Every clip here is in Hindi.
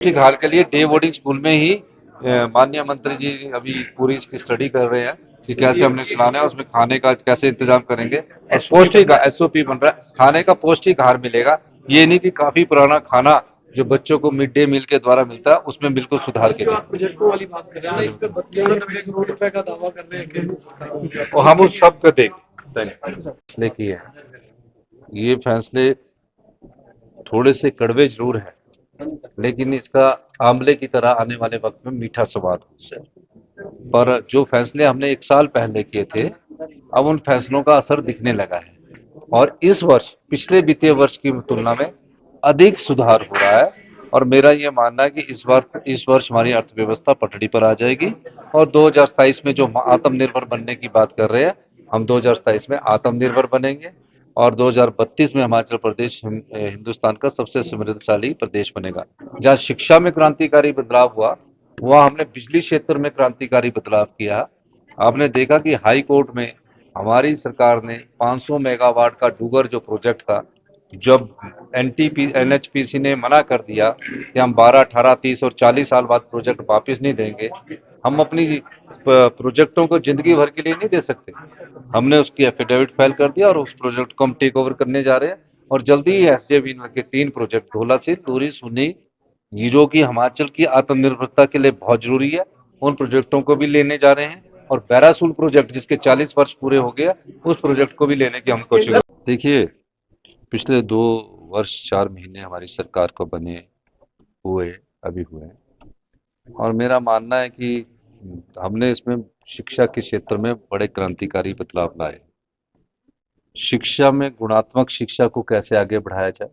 ठीक हाल के लिए डे बोर्डिंग स्कूल में ही माननीय मंत्री जी अभी पूरी इसकी स्टडी कर रहे हैं कि कैसे हमने चलाना है, उसमें खाने का कैसे इंतजाम करेंगे और पौष्टिक एसओपी बन रहा है, खाने का पौष्टिक आहार मिलेगा। ये नहीं कि काफी पुराना खाना जो बच्चों को मिड डे मील के द्वारा मिलता है उसमें बिल्कुल सुधार किया जाए। प्रोजेक्टों वाली बात कर रहे हैं ना, इस पे 32 करोड़ रुपए का दावा कर रहे हैं केंद्र सरकार। और हम उस सब को देंगे फैसले किए हैं। ये फैसले थोड़े से कड़वे जरूर हैं, लेकिन इसका आंवले की तरह आने वाले वक्त में मीठा स्वाद हो। पर जो फैसले हमने 1 साल पहले किए थे, अब उन फैसलों का असर दिखने लगा है और इस वर्ष पिछले वित्तीय वर्ष की तुलना में अधिक सुधार हो रहा है। और मेरा ये मानना है कि इस वर्ष हमारी अर्थव्यवस्था पटड़ी पर आ जाएगी और 2027 में जो आत्मनिर्भर बनने की बात कर रहे हैं, हम 2027 में आत्मनिर्भर बनेंगे और 2032 में हिमाचल प्रदेश हिंदुस्तान का सबसे समृद्धशाली प्रदेश बनेगा। जहाँ शिक्षा में क्रांतिकारी बदलाव हुआ, वहाँ हमने बिजली क्षेत्र में क्रांतिकारी बदलाव किया। आपने देखा कि हाई कोर्ट में हमारी सरकार ने 500 मेगावाट का डूगर जो प्रोजेक्ट था, जब एनएचपीसी ने मना कर दिया कि हम 12, 18, 30 और 40 साल बाद प्रोजेक्ट वापस नहीं देंगे, हम अपनी प्रोजेक्टों को जिंदगी भर के लिए नहीं दे सकते। हमने उसकी एफिडेविट फाइल कर दिया और उस प्रोजेक्ट को हम टेक ओवर करने जा रहे हैं और जल्दी ही एसजेवी के 3 प्रोजेक्ट धोला से टूरी सुनी, ये जो कि हिमाचल की आत्मनिर्भरता के लिए बहुत जरूरी है, उन प्रोजेक्टों को भी लेने जा रहे हैं और बैरासूल प्रोजेक्ट जिसके 40 वर्ष पूरे हो गए, उस प्रोजेक्ट को भी लेने की हम कोशिश। देखिए, पिछले 2 वर्ष 4 महीने हमारी सरकार को बने हुए अभी हुए हैं और मेरा मानना है कि हमने इसमें शिक्षा के क्षेत्र में बड़े क्रांतिकारी बदलाव लाए। शिक्षा में गुणात्मक शिक्षा को कैसे आगे बढ़ाया जाए,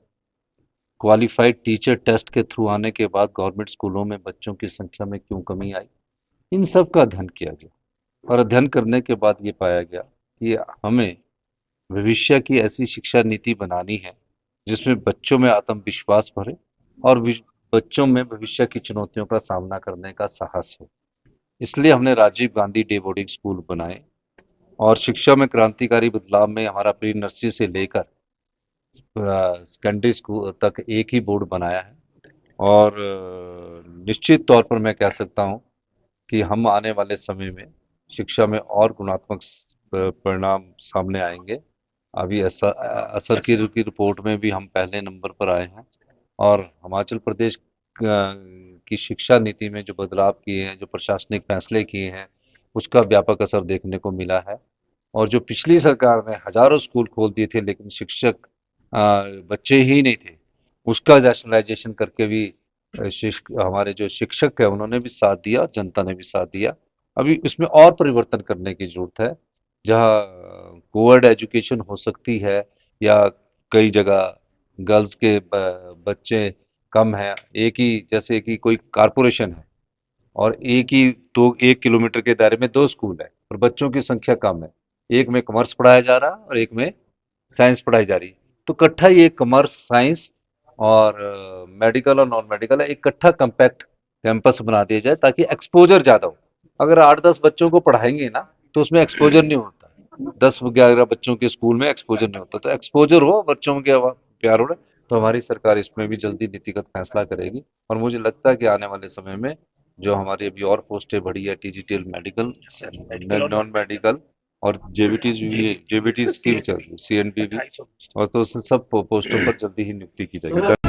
क्वालिफाइड टीचर टेस्ट के थ्रू आने के बाद गवर्नमेंट स्कूलों में बच्चों की संख्या में क्यों कमी आई, इन सब का अध्ययन किया गया और अध्ययन करने के बाद ये पाया गया कि हमें भविष्य की ऐसी शिक्षा नीति बनानी है जिसमें बच्चों में आत्मविश्वास भरे और बच्चों में भविष्य की चुनौतियों का सामना करने का साहस हो। इसलिए हमने Rajiv Gandhi day boarding school बनाए और शिक्षा में क्रांतिकारी बदलाव में हमारा प्री नर्सरी से लेकर सेकेंडरी स्कूल तक एक ही बोर्ड बनाया है और निश्चित तौर पर मैं कह सकता हूँ कि हम आने वाले समय में शिक्षा में और गुणात्मक परिणाम सामने आएंगे। अभी असर की रिपोर्ट में भी हम पहले नंबर पर आए हैं और हिमाचल प्रदेश की शिक्षा नीति में जो बदलाव किए हैं, जो प्रशासनिक फैसले किए हैं, उसका व्यापक असर देखने को मिला है। और जो पिछली सरकार ने हजारों स्कूल खोल दिए थे लेकिन शिक्षक बच्चे ही नहीं थे, उसका रैशनलाइजेशन करके भी हमारे जो शिक्षक है उन्होंने भी साथ दिया और जनता ने भी साथ दिया। अभी इसमें और परिवर्तन करने की जरूरत है, जहाँ कोएड एजुकेशन हो सकती है या कई जगह गर्ल्स के बच्चे कम हैं, एक ही जैसे कि कोई कारपोरेशन है और एक ही 1 किलोमीटर के दायरे में 2 स्कूल है और बच्चों की संख्या कम है, एक में कॉमर्स पढ़ाया जा रहा है और एक में साइंस पढ़ाई जा रही है, तो इकट्ठा ये कॉमर्स साइंस और मेडिकल और नॉन मेडिकल है, इकट्ठा कम्पैक्ट कैंपस बना दिया जाए ताकि एक्सपोजर ज़्यादा हो। अगर 8-10 बच्चों को पढ़ाएंगे ना तो उसमें एक्सपोजर नहीं होता, 10-11 बच्चों के स्कूल में एक्सपोजर नहीं होता, तो एक्सपोजर हो बच्चों के प्यार हो, तो हमारी सरकार इसमें भी जल्दी नीतिगत फैसला करेगी और मुझे लगता है कि आने वाले समय में जो हमारी अभी और पोस्टें बढ़ी है, टीजीटीएल मेडिकल, नॉन मेडिकल और जेबीटीज भी, जेबीटीज की भी चल रही है, सीएनबी भी, और तो उस सब पोस्टों पर जल्दी ही नियुक्ति की जाएगी।